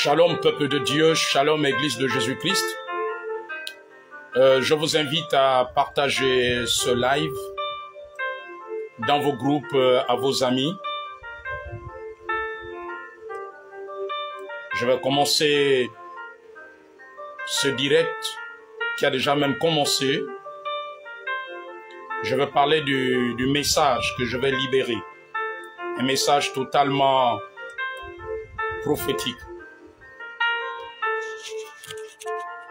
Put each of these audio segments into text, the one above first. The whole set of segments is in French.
Shalom peuple de Dieu, shalom Église de Jésus-Christ. Je vous invite à partager ce live dans vos groupes, à vos amis. Je vais commencer ce direct qui a déjà même commencé. Je vais parler du message que je vais libérer. Un message totalement prophétique.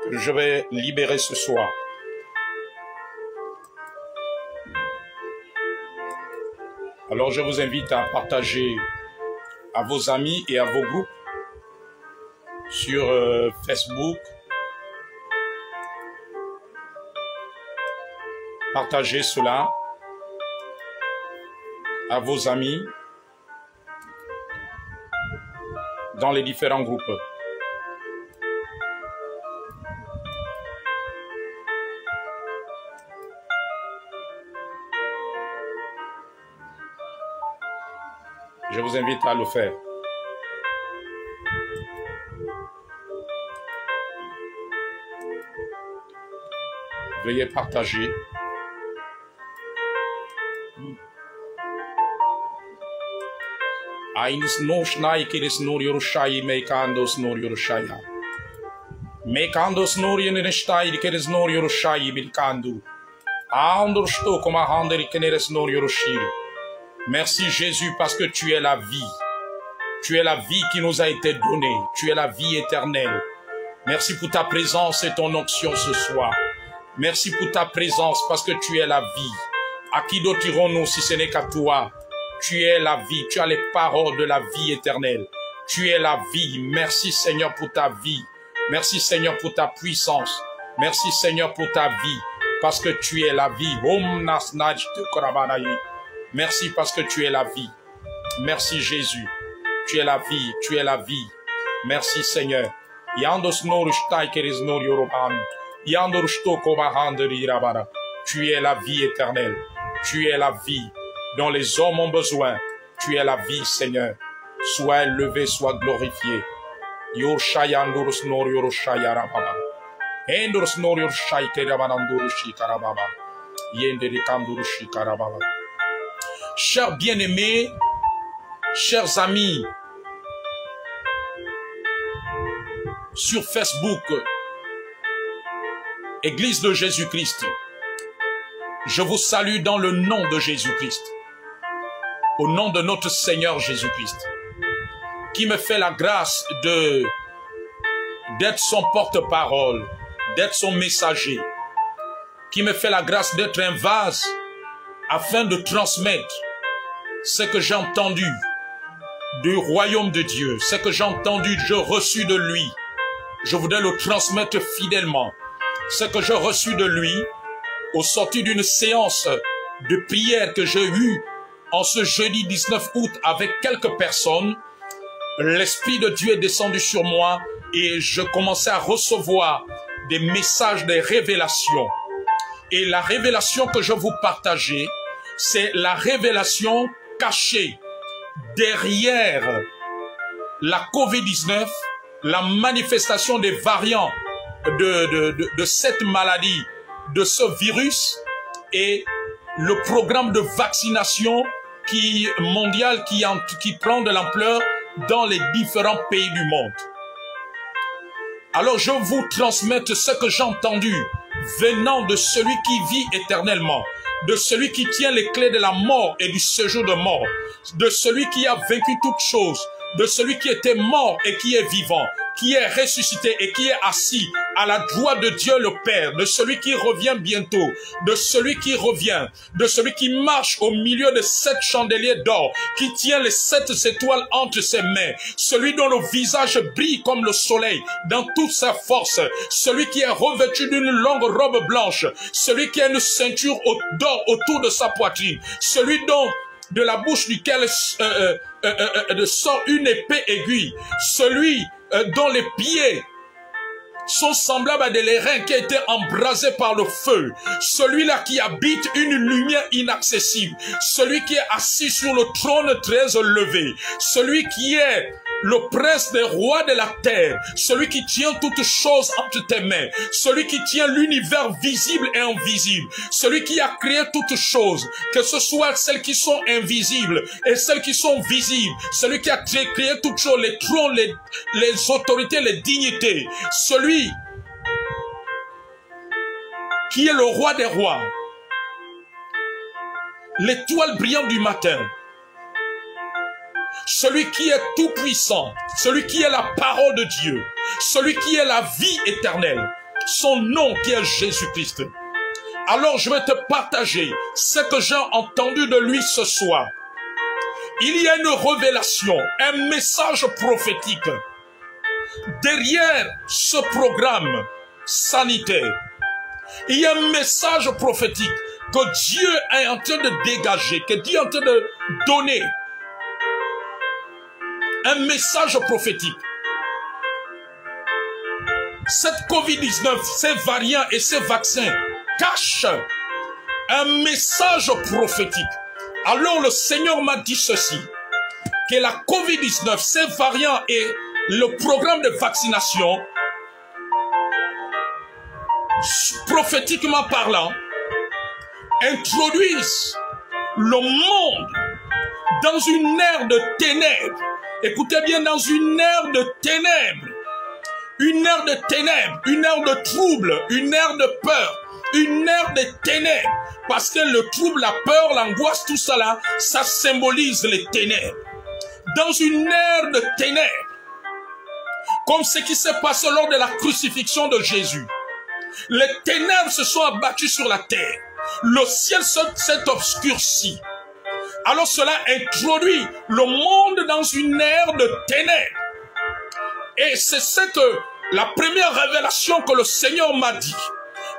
Que je vais libérer ce soir. Alors je vous invite à partager à vos amis et à vos groupes sur Facebook. Partagez cela à vos amis dans les différents groupes. Je vous invite à le faire. Veuillez partager. Ains no shnai kiris nur yorushai mekandos nur yorushaya. Mekandos nur yenestai kiris nur yorushai bilkandu. Andor sto koma hander keneres nur yorushir. Merci Jésus parce que tu es la vie. Tu es la vie qui nous a été donnée. Tu es la vie éternelle. Merci pour ta présence et ton onction ce soir. Merci pour ta présence parce que tu es la vie. À qui d'autre irons-nous si ce n'est qu'à toi? Tu es la vie. Tu as les paroles de la vie éternelle. Tu es la vie. Merci Seigneur pour ta vie. Merci Seigneur pour ta puissance. Merci Seigneur pour ta vie. Parce que tu es la vie. Merci parce que tu es la vie. Merci Jésus. Tu es la vie. Tu es la vie. Merci Seigneur. Tu es la vie éternelle. Tu es la vie dont les hommes ont besoin. Tu es la vie, Seigneur. Sois élevé, sois glorifié. Chers bien-aimés, chers amis, sur Facebook, Église de Jésus-Christ, je vous salue dans le nom de Jésus-Christ, au nom de notre Seigneur Jésus-Christ, qui me fait la grâce d'être son porte-parole, d'être son messager, qui me fait la grâce d'être un vase afin de transmettre ce que j'ai entendu du royaume de Dieu, ce que j'ai entendu, j'ai reçu de lui. Je voudrais le transmettre fidèlement. Ce que j'ai reçu de lui, au sortir d'une séance de prière que j'ai eue en ce jeudi 19 août avec quelques personnes, l'Esprit de Dieu est descendu sur moi et je commençais à recevoir des messages, des révélations. Et la révélation que je vous partageais, c'est la révélation cachée derrière la COVID-19, la manifestation des variants de cette maladie, de ce virus et le programme de vaccination mondial qui prend de l'ampleur dans les différents pays du monde. Alors je vous transmets ce que j'ai entendu venant de celui qui vit éternellement, de celui qui tient les clés de la mort et du séjour de mort, de celui qui a vaincu toutes choses, de celui qui était mort et qui est vivant, qui est ressuscité et qui est assis à la droite de Dieu le Père, de celui qui revient bientôt, de celui qui revient, de celui qui marche au milieu de 7 chandeliers d'or, qui tient les 7 étoiles entre ses mains, celui dont le visage brille comme le soleil dans toute sa force, celui qui est revêtu d'une longue robe blanche, celui qui a une ceinture d'or autour de sa poitrine, celui dont de la bouche duquel sort une épée aiguë, celui dont les pieds sont semblables à des airains qui ont été embrasés par le feu. Celui-là qui habite une lumière inaccessible. Celui qui est assis sur le trône très élevé. Celui qui est le prince des rois de la terre, celui qui tient toutes choses entre tes mains, celui qui tient l'univers visible et invisible, celui qui a créé toutes choses, que ce soit celles qui sont invisibles et celles qui sont visibles, celui qui a créé toutes choses, les trônes, les autorités, les dignités, celui qui est le roi des rois, l'étoile brillante du matin, celui qui est tout puissant, celui qui est la parole de Dieu, celui qui est la vie éternelle, son nom qui est Jésus-Christ. Alors je vais te partager ce que j'ai entendu de lui ce soir. Il y a une révélation, un message prophétique derrière ce programme sanitaire. Il y a un message prophétique que Dieu est en train de dégager, que Dieu est en train de donner. Un message prophétique. Cette COVID-19, ces variants et ces vaccins cachent un message prophétique. Alors le Seigneur m'a dit ceci, que la COVID-19, ces variants et le programme de vaccination, prophétiquement parlant, introduisent le monde dans une ère de ténèbres. Écoutez bien, dans une ère de ténèbres, une ère de ténèbres, une ère de trouble, une ère de peur, une ère de ténèbres, parce que le trouble, la peur, l'angoisse, tout ça là, ça symbolise les ténèbres. Dans une ère de ténèbres, comme ce qui s'est passé lors de la crucifixion de Jésus, les ténèbres se sont abattues sur la terre, le ciel s'est obscurci. Alors cela introduit le monde dans une ère de ténèbres. Et c'est la première révélation que le Seigneur m'a dit.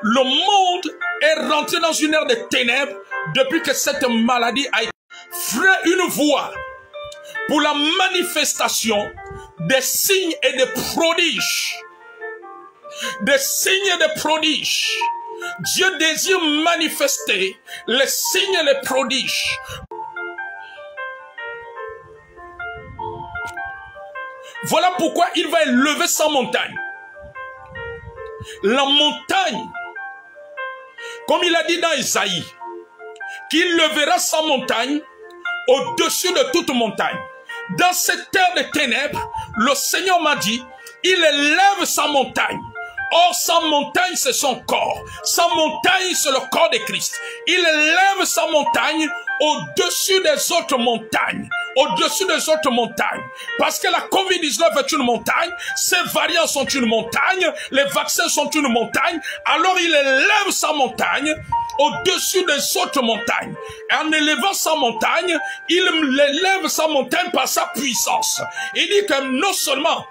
Le monde est rentré dans une ère de ténèbres depuis que cette maladie a été. Frère, une voie pour la manifestation des signes et des prodiges. Des signes et des prodiges. Dieu désire manifester les signes et les prodiges. Voilà pourquoi il va élever sa montagne. La montagne, comme il a dit dans Isaïe, qu'il levera sa montagne au-dessus de toute montagne. Dans cette terre de ténèbres, le Seigneur m'a dit, il élève sa montagne. Or, sa montagne, c'est son corps. Sa montagne, c'est le corps de Christ. Il élève sa montagne au-dessus des autres montagnes. Au-dessus des autres montagnes. Parce que la COVID-19 est une montagne, ces variants sont une montagne, les vaccins sont une montagne. Alors, il élève sa montagne au-dessus des autres montagnes. Et en élevant sa montagne, il élève sa montagne par sa puissance. Il dit que non seulement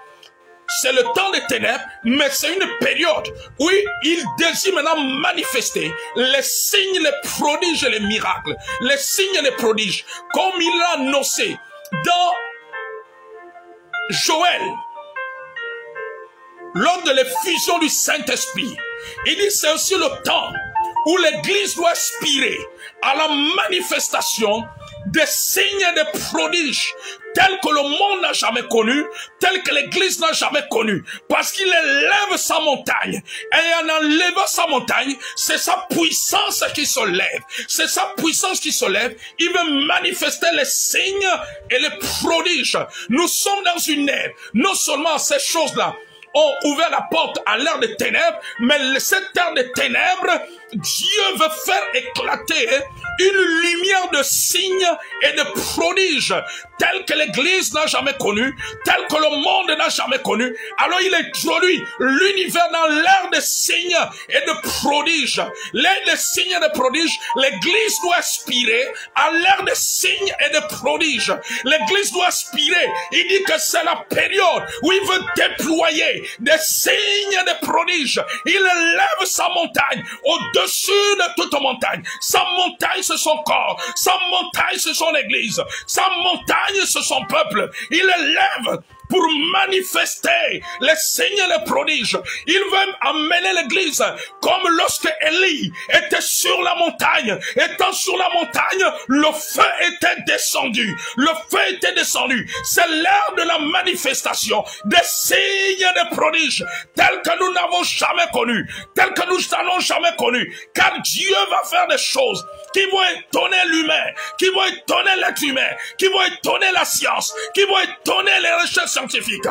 c'est le temps des ténèbres, mais c'est une période où il désire maintenant manifester les signes, les prodiges et les miracles. Les signes et les prodiges, comme il l'a annoncé dans Joël, lors de l'effusion du Saint-Esprit. Il dit c'est aussi le temps où l'Église doit aspirer à la manifestation des signes et des prodiges tels que le monde n'a jamais connu, tels que l'Église n'a jamais connu, parce qu'il élève sa montagne, et en enlevant sa montagne, c'est sa puissance qui se lève, c'est sa puissance qui se lève, il veut manifester les signes et les prodiges. Nous sommes dans une ère, non seulement ces choses-là ont ouvert la porte à l'ère des ténèbres, mais cette ère des ténèbres, Dieu veut faire éclater une lumière de signes et de prodiges tels que l'Église n'a jamais connu, tels que le monde n'a jamais connu. Alors il introduit l'univers dans l'ère des signes et de prodiges. L'ère des signes et de prodiges, l'Église doit aspirer à l'ère des signes et de prodiges. L'Église doit aspirer. Il dit que c'est la période où il veut déployer des signes et des prodiges. Il élève sa montagne au-dessus de toute montagne. Sa montagne, c'est son corps. Sa montagne, c'est son Église. Sa montagne, c'est son peuple. Il élève pour manifester les signes et les prodiges. Il veut amener l'église comme lorsque Élie était sur la montagne. Étant sur la montagne, le feu était descendu. Le feu était descendu. C'est l'heure de la manifestation des signes et des prodiges tels que nous n'avons jamais connus, tels que nous n'avons jamais connus. Car Dieu va faire des choses qui vont étonner l'humain, qui vont étonner l'être humain, qui vont étonner la science, qui vont étonner les recherches scientifiques.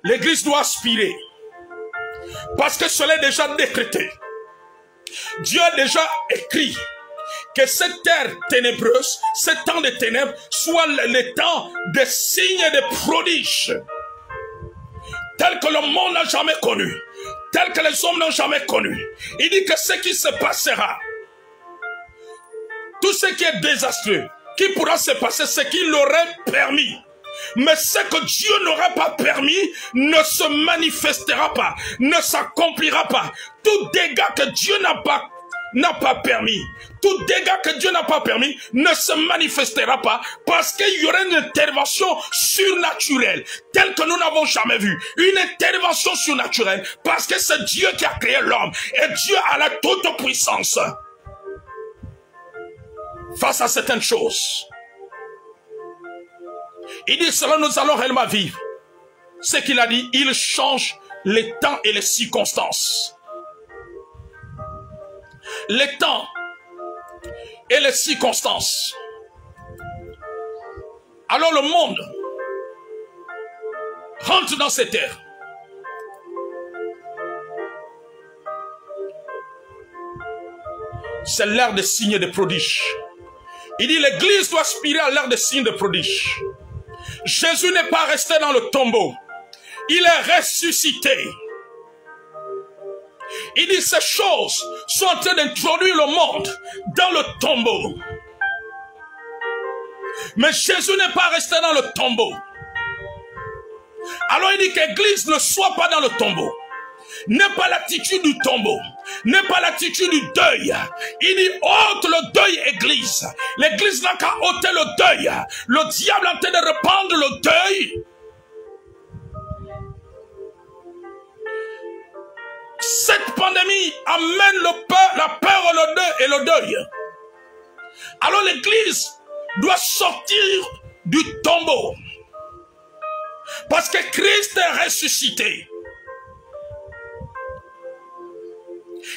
L'église doit aspirer, parce que cela est déjà décrété. Dieu a déjà écrit que cette terre ténébreuse, ce temps de ténèbres, soit le temps des signes et des prodiges, tels que le monde n'a jamais connu, tels que les hommes n'ont jamais connu. Il dit que ce qui se passera, tout ce qui est désastreux, qui pourra se passer, ce qu'il aurait permis. Mais ce que Dieu n'aura pas permis ne se manifestera pas, ne s'accomplira pas. Tout dégât que Dieu n'a pas permis, tout dégât que Dieu n'a pas permis ne se manifestera pas, parce qu'il y aura une intervention surnaturelle telle que nous n'avons jamais vue. Une intervention surnaturelle parce que c'est Dieu qui a créé l'homme et Dieu a la toute puissance. Face à certaines choses, il dit cela, nous allons réellement vivre. Ce qu'il a dit, il change les temps et les circonstances. Les temps et les circonstances. Alors le monde rentre dans cette ère. C'est l'ère des signes et des prodiges. Il dit l'église doit aspirer à l'ère des signes et des prodiges. Jésus n'est pas resté dans le tombeau. Il est ressuscité. Il dit ces choses sont en train d'introduire le monde dans le tombeau. Mais Jésus n'est pas resté dans le tombeau. Alors il dit que l'église ne soit pas dans le tombeau. N'est pas l'attitude du tombeau, n'est pas l'attitude du deuil. Il dit ôte le deuil, église. L'église n'a qu'à ôter le deuil. Le diable est en train de répandre le deuil. Cette pandémie amène la peur et le deuil. Alors l'église doit sortir du tombeau. Parce que Christ est ressuscité.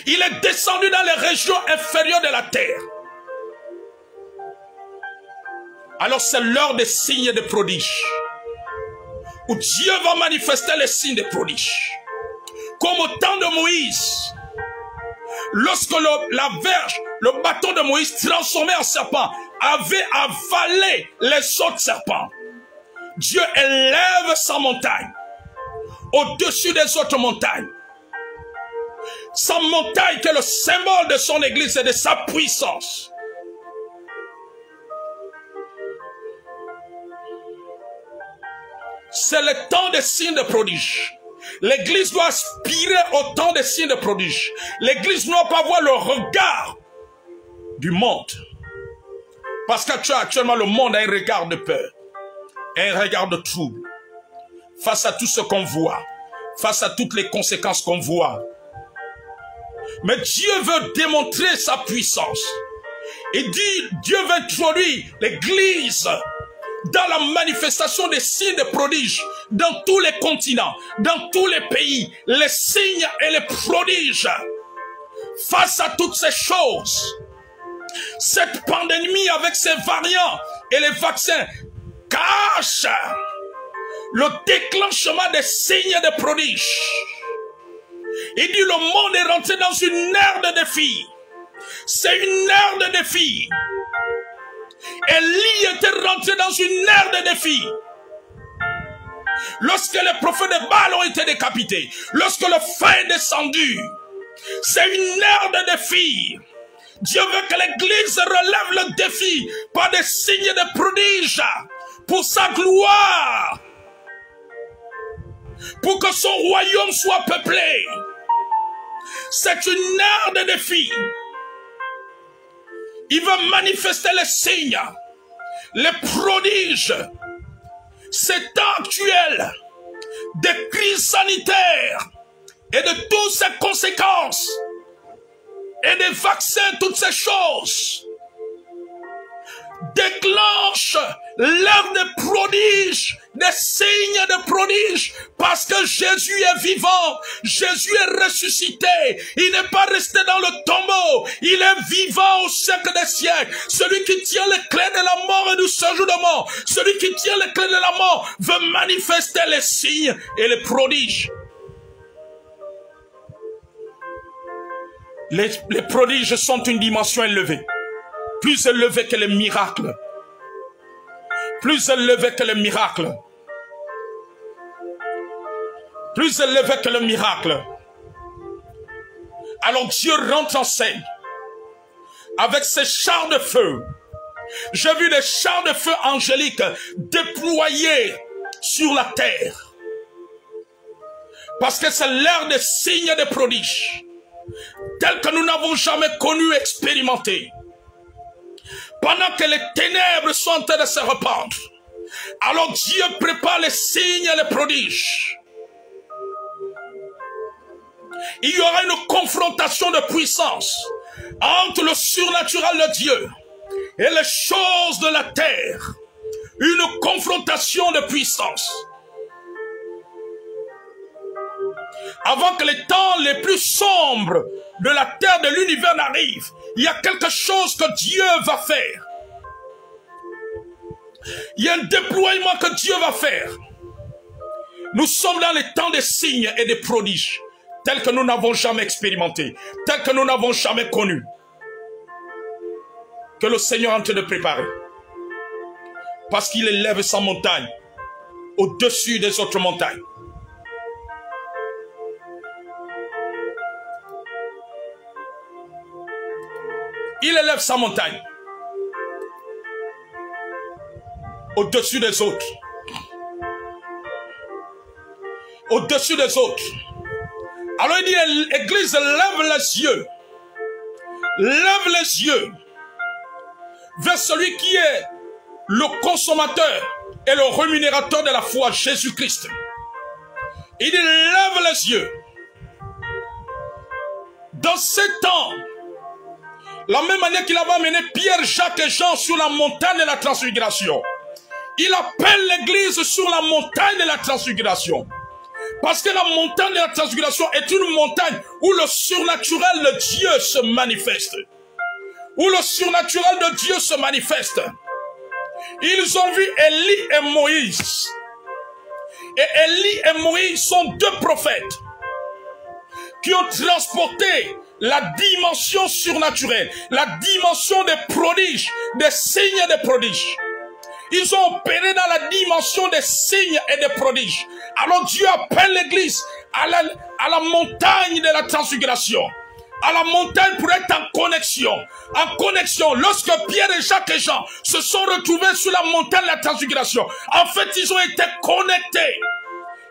Il est descendu dans les régions inférieures de la terre. Alors c'est l'heure des signes et des prodiges, où Dieu va manifester les signes des prodiges. Comme au temps de Moïse, lorsque la verge, le bâton de Moïse transformé en serpent, avait avalé les autres serpents. Dieu élève sa montagne au-dessus des autres montagnes. Sa montagne qui est le symbole de son église et de sa puissance. C'est le temps des signes de prodiges. L'église doit aspirer au temps des signes de prodiges. L'église ne doit pas avoir le regard du monde. Parce qu'actuellement le monde a un regard de peur, un regard de trouble. Face à tout ce qu'on voit, face à toutes les conséquences qu'on voit. Mais Dieu veut démontrer sa puissance. Et dit, Dieu veut introduire l'église dans la manifestation des signes de prodiges dans tous les continents, dans tous les pays, les signes et les prodiges. Face à toutes ces choses, cette pandémie avec ses variants et les vaccins cache le déclenchement des signes et des prodiges. Il dit le monde est rentré dans une ère de défi. C'est une ère de défi. Élie était rentré dans une ère de défi. Lorsque les prophètes de Baal ont été décapités, lorsque le feu est descendu, c'est une ère de défi. Dieu veut que l'église relève le défi par des signes et des prodiges pour sa gloire, pour que son royaume soit peuplé. C'est une ère de défi. Il veut manifester les signes, les prodiges, ces temps actuels de crise sanitaire et de toutes ses conséquences et des vaccins, toutes ces choses, déclenche l'heure des prodiges, des signes de prodiges, parce que Jésus est vivant, Jésus est ressuscité, il n'est pas resté dans le tombeau, il est vivant au siècle des siècles. Celui qui tient les clés de la mort et du séjour de mort, celui qui tient les clés de la mort veut manifester les signes et les prodiges. Les prodiges sont une dimension élevée, plus élevée que les miracles. Plus élevé que le miracle. Plus élevé que le miracle. Alors Dieu rentre en scène avec ses chars de feu. J'ai vu des chars de feu angéliques déployés sur la terre. Parce que c'est l'heure des signes et des prodiges, tels que nous n'avons jamais connus et expérimentés. Pendant que les ténèbres sont en train de se répandre, alors Dieu prépare les signes et les prodiges. Il y aura une confrontation de puissance entre le surnaturel de Dieu et les choses de la terre. Une confrontation de puissance. Avant que les temps les plus sombres de la terre, de l'univers n'arrivent, il y a quelque chose que Dieu va faire. Il y a un déploiement que Dieu va faire. Nous sommes dans les temps des signes et des prodiges, tels que nous n'avons jamais expérimenté, tels que nous n'avons jamais connus, que le Seigneur est en train de préparer. Parce qu'il élève sa montagne au-dessus des autres montagnes. Il élève sa montagne au-dessus des autres. Au-dessus des autres. Alors il dit, l'Église lève les yeux. Lève les yeux vers celui qui est le consommateur et le rémunérateur de la foi, Jésus-Christ. Il dit, lève les yeux. Dans ces temps, la même manière qu'il avait amené Pierre, Jacques et Jean sur la montagne de la transfiguration, il appelle l'Église sur la montagne de la transfiguration. Parce que la montagne de la transfiguration est une montagne où le surnaturel de Dieu se manifeste. Où le surnaturel de Dieu se manifeste. Ils ont vu Élie et Moïse. Et Élie et Moïse sont deux prophètes qui ont transporté la dimension surnaturelle, la dimension des prodiges, des signes et des prodiges. Ils ont opéré dans la dimension des signes et des prodiges. Alors Dieu appelle l'Église à la montagne de la transfiguration. À la montagne pour être en connexion. En connexion. Lorsque Pierre et Jacques et Jean se sont retrouvés sur la montagne de la transfiguration, en fait, ils ont été connectés.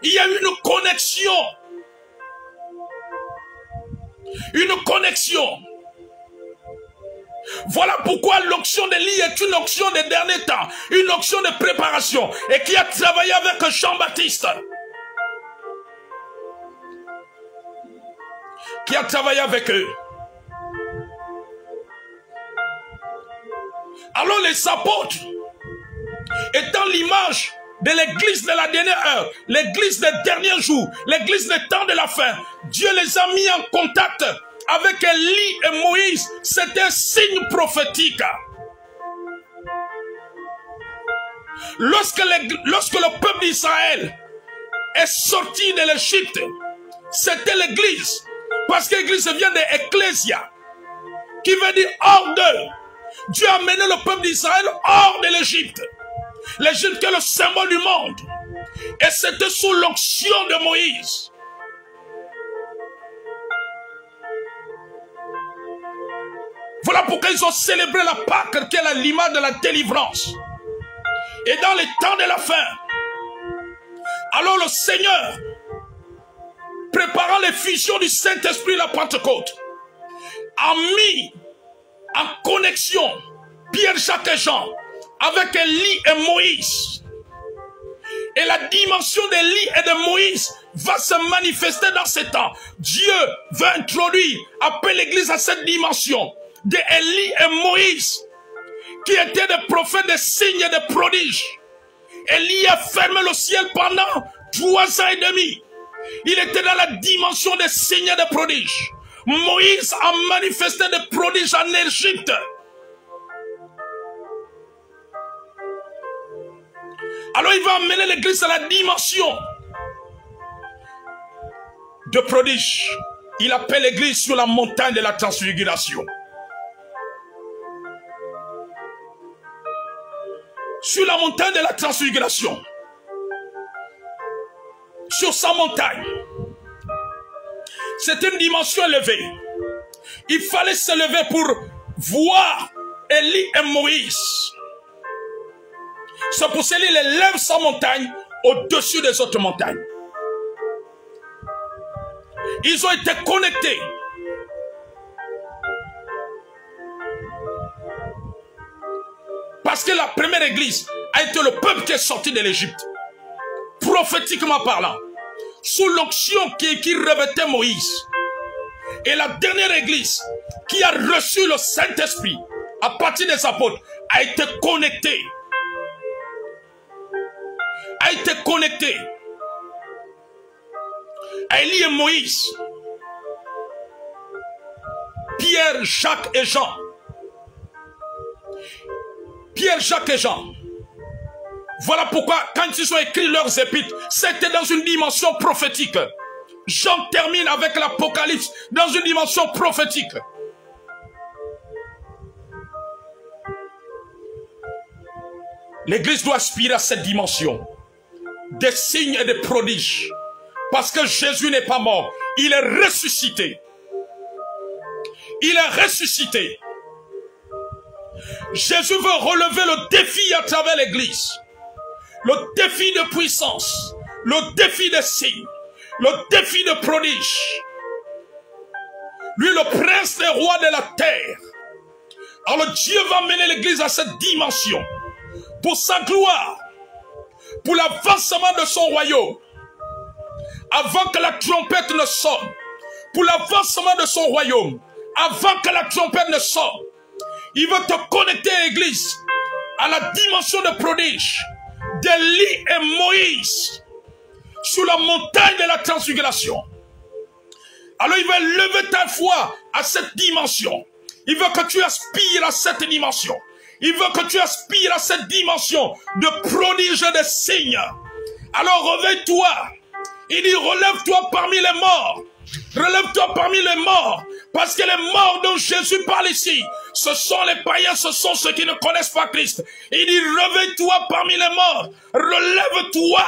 Il y a eu une connexion. Une connexion. Voilà pourquoi l'onction d'Élie est une onction des derniers temps, une onction de préparation, et qui a travaillé avec Jean-Baptiste. Qui a travaillé avec eux. Alors les apôtres, étant l'image de l'église de la dernière heure, l'église des derniers jours, l'église des temps de la fin, Dieu les a mis en contact avec Élie et Moïse. C'était un signe prophétique. Lorsque le peuple d'Israël est sorti de l'Égypte, c'était l'église. Parce que l'église vient de Ecclésia, qui veut dire hors d'eux. Dieu a mené le peuple d'Israël hors de l'Égypte. L'Égypte est le symbole du monde. Et c'était sous l'onction de Moïse. Voilà pourquoi ils ont célébré la Pâque, qui est l'image de la délivrance. Et dans les temps de la fin, alors le Seigneur, préparant l'effusion du Saint-Esprit la Pentecôte, a mis en connexion Pierre, Jacques et Jean avec Élie et Moïse. Et la dimension d'Élie et de Moïse va se manifester dans ces temps. Dieu veut introduire, appeler l'église à cette dimension d'Élie et Moïse, qui étaient des prophètes, des signes et des prodiges. Élie a fermé le ciel pendant 3 ans et demi. Il était dans la dimension des signes et des prodiges. Moïse a manifesté des prodiges en Égypte. Alors il va amener l'église à la dimension de prodige. Il appelle l'église sur la montagne de la transfiguration. Sur la montagne de la transfiguration. Sur sa montagne. C'est une dimension élevée. Il fallait se lever pour voir Élie et Moïse. C'est pour cela qu'il élève sa montagne au-dessus des autres montagnes. Ils ont été connectés. Parce que la première église a été le peuple qui est sorti de l'Égypte. Prophétiquement parlant. Sous l'onction qui revêtait Moïse. Et la dernière église qui a reçu le Saint-Esprit à partir des apôtres a été connectée. A été connectée à Élie et Moïse, Pierre, Jacques et Jean. Pierre, Jacques et Jean. Voilà pourquoi quand ils ont écrit leurs épîtres, c'était dans une dimension prophétique. Jean termine avec l'Apocalypse dans une dimension prophétique. L'Église doit aspirer à cette dimension. Des signes et des prodiges. Parce que Jésus n'est pas mort. Il est ressuscité. Il est ressuscité. Jésus veut relever le défi à travers l'Église. Le défi de puissance. Le défi des signes. Le défi de prodiges. Lui, le prince des rois de la terre. Alors Dieu va mener l'Église à cette dimension. Pour sa gloire. Pour l'avancement de son royaume. Avant que la trompette ne sonne. Pour l'avancement de son royaume. Avant que la trompette ne sonne. Il veut te connecter à l'église. À la dimension de prodige. D'Élie et Moïse. Sur la montagne de la transfiguration. Alors il veut lever ta foi à cette dimension. Il veut que tu aspires à cette dimension. Il veut que tu aspires à cette dimension de prodige et de signes. Alors réveille-toi. Il dit relève-toi parmi les morts. Relève-toi parmi les morts. Parce que les morts dont Jésus parle ici, ce sont les païens, ce sont ceux qui ne connaissent pas Christ. Il dit réveille-toi parmi les morts. Relève-toi.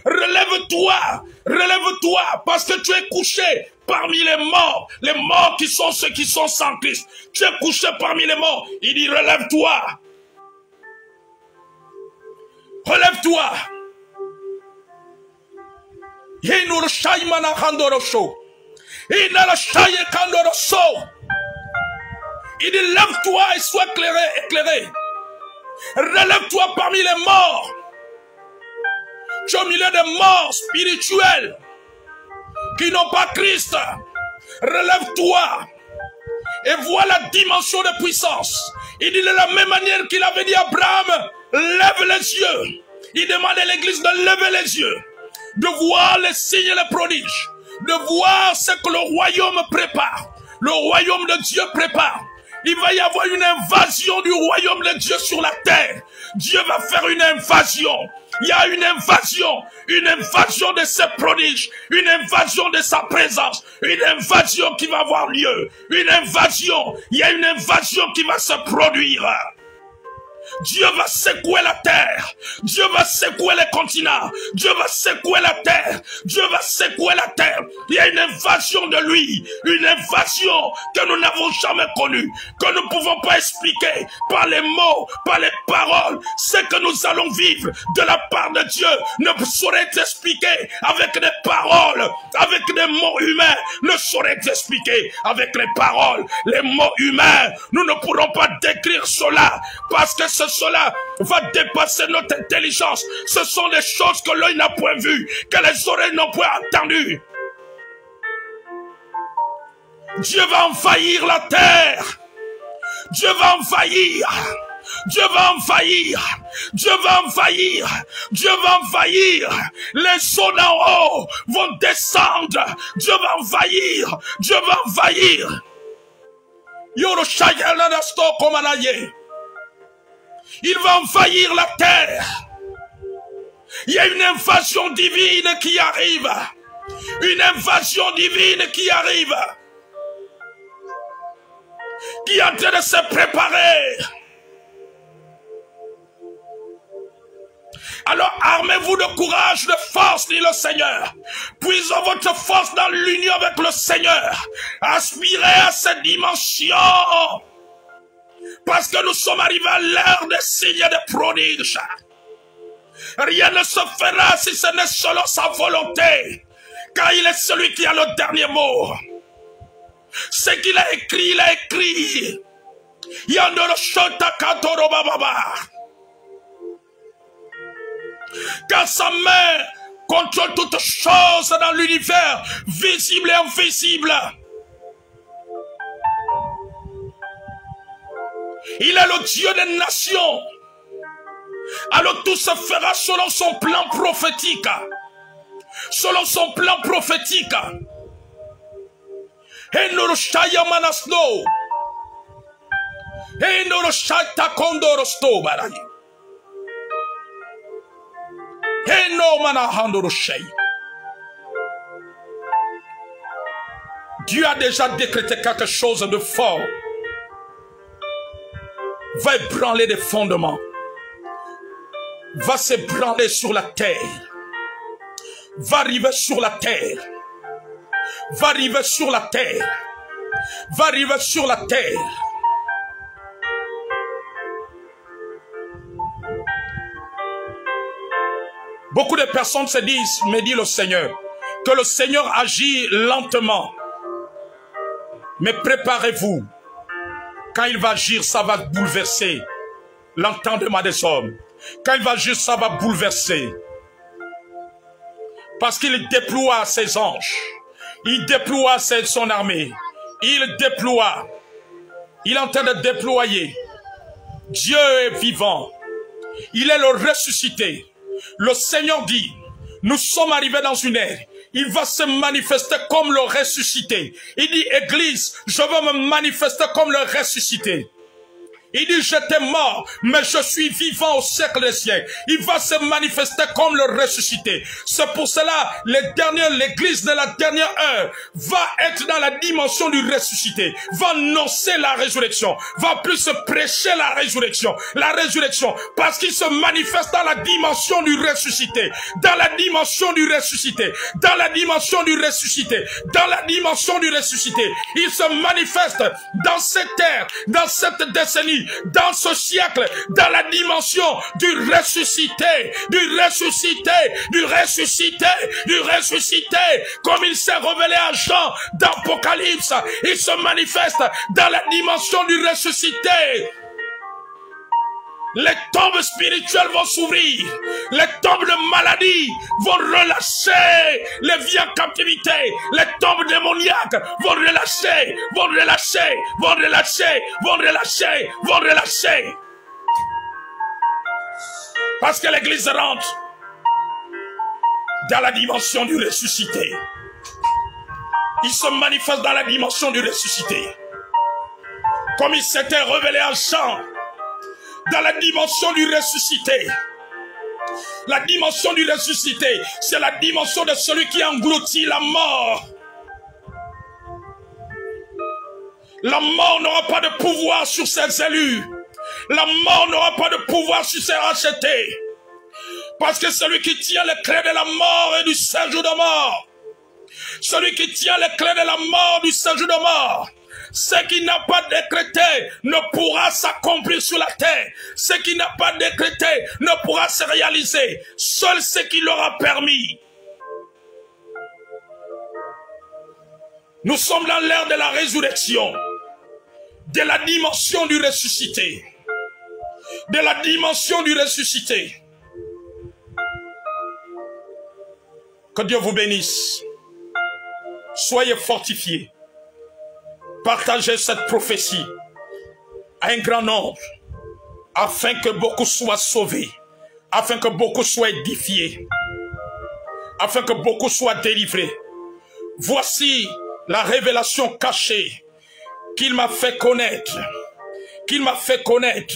Relève-toi. Relève-toi. Parce que tu es couché parmi les morts. Les morts qui sont ceux qui sont sans Christ. Tu es couché parmi les morts. Il dit relève-toi. Relève-toi. Il dit lève-toi et sois éclairé. Relève-toi parmi les morts. Tu es au milieu des morts spirituels qui n'ont pas Christ. Relève-toi et vois la dimension de puissance. Il dit de la même manière qu'il avait dit à Abraham, lève les yeux. Il demande à l'église de lever les yeux, de voir les signes et les prodiges, de voir ce que le royaume prépare. Le royaume de Dieu prépare. Il va y avoir une invasion du royaume de Dieu sur la terre. Dieu va faire une invasion. Il y a une invasion de ses prodiges, une invasion de sa présence, une invasion qui va avoir lieu, une invasion. Il y a une invasion qui va se produire. Dieu va secouer la terre. Dieu va secouer les continents. Dieu va secouer la terre. Dieu va secouer la terre. Il y a une invasion de lui. Une invasion que nous n'avons jamais connue. Que nous ne pouvons pas expliquer par les mots, par les paroles. Ce que nous allons vivre de la part de Dieu ne saurait être expliqué avec des paroles, avec des mots humains. Ne saurait être expliqué avec les paroles, les mots humains. Nous ne pourrons pas décrire cela parce que que cela va dépasser notre intelligence. Ce sont des choses que l'œil n'a point vues, que les oreilles n'ont point entendues. Dieu va envahir la terre. Dieu va envahir. Dieu va envahir. Dieu va envahir. Dieu va envahir. Les eaux d'en haut vont descendre. Dieu va envahir. Dieu va envahir. Il va envahir la terre. Il y a une invasion divine qui arrive. Une invasion divine qui arrive. Qui est en train de se préparer. Alors armez-vous de courage, de force, dit le Seigneur. Puisez votre force dans l'union avec le Seigneur. Aspirez à cette dimension. Parce que nous sommes arrivés à l'heure des signes et des prodiges. Rien ne se fera si ce n'est selon sa volonté. Car il est celui qui a le dernier mot. Ce qu'il a écrit, il a écrit. Yandoro Shota Katoro Bababa. Car sa main contrôle toutes choses dans l'univers, visible et invisible. Il est le Dieu des nations. Alors tout se fera selon son plan prophétique. Selon son plan prophétique. Enoroshaya Manasno. Enoroshata Kondorosto Barai. Dieu a déjà décrété quelque chose de fort. Va ébranler des fondements. Va s'ébranler sur la terre. Va arriver sur la terre. Va arriver sur la terre. Va arriver sur la terre. Beaucoup de personnes se disent, me dit le Seigneur, que le Seigneur agit lentement. Mais préparez-vous. Quand il va agir, ça va bouleverser l'entendement des hommes. Quand il va agir, ça va bouleverser. Parce qu'il déploie ses anges. Il déploie son armée. Il déploie. Il est en train de déployer. Dieu est vivant. Il est le ressuscité. Le Seigneur dit, nous sommes arrivés dans une ère. Il va se manifester comme le ressuscité. Il dit, Église, je veux me manifester comme le ressuscité. Il dit, j'étais mort, mais je suis vivant au siècle des siècles. Il va se manifester comme le ressuscité. C'est pour cela, l'église de la dernière heure va être dans la dimension du ressuscité. Va annoncer la résurrection. Va plus prêcher la résurrection. La résurrection. Parce qu'il se manifeste dans la dimension du ressuscité. Dans la dimension du ressuscité. Dans la dimension du ressuscité. Dans la dimension du ressuscité. Il se manifeste dans cette ère, dans cette décennie, dans ce siècle, dans la dimension du ressuscité, du ressuscité, du ressuscité, du ressuscité, comme il s'est révélé à Jean dans l'Apocalypse. Il se manifeste dans la dimension du ressuscité. Les tombes spirituelles vont s'ouvrir. Les tombes de maladie vont relâcher les vies en captivité. Les tombes démoniaques vont relâcher, vont relâcher, vont relâcher, vont relâcher, vont relâcher. Parce que l'église rentre dans la dimension du ressuscité. Il se manifeste dans la dimension du ressuscité. Comme il s'était révélé à Jean. Dans la dimension du ressuscité. La dimension du ressuscité, c'est la dimension de celui qui engloutit la mort. La mort n'aura pas de pouvoir sur ses élus. La mort n'aura pas de pouvoir sur ses rachetés. Parce que celui qui tient les clés de la mort et du séjour de mort. Celui qui tient les clés de la mort, du séjour de mort. Ce qui n'a pas décrété ne pourra s'accomplir sur la terre. Ce qui n'a pas décrété ne pourra se réaliser. Seul ce qui l'aura permis. Nous sommes dans l'ère de la résurrection. De la dimension du ressuscité. de la dimension du ressuscité. Que Dieu vous bénisse. Soyez fortifiés. Partagez cette prophétie à un grand nombre, afin que beaucoup soient sauvés, afin que beaucoup soient édifiés, afin que beaucoup soient délivrés. Voici la révélation cachée qu'il m'a fait connaître. Qu'il m'a fait connaître.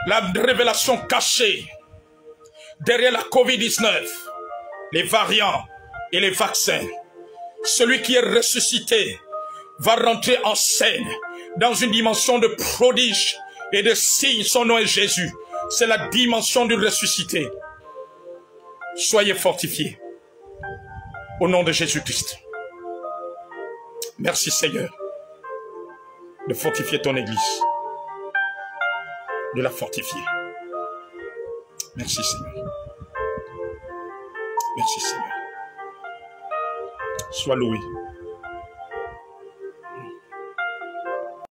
La révélation cachée derrière la COVID-19, les variants et les vaccins. Celui qui est ressuscité va rentrer en scène dans une dimension de prodige et de signes. Son nom est Jésus. C'est la dimension du ressuscité. Soyez fortifiés au nom de Jésus-Christ. Merci Seigneur de fortifier ton Église, de la fortifier. Merci Seigneur. Merci Seigneur. Sois loué.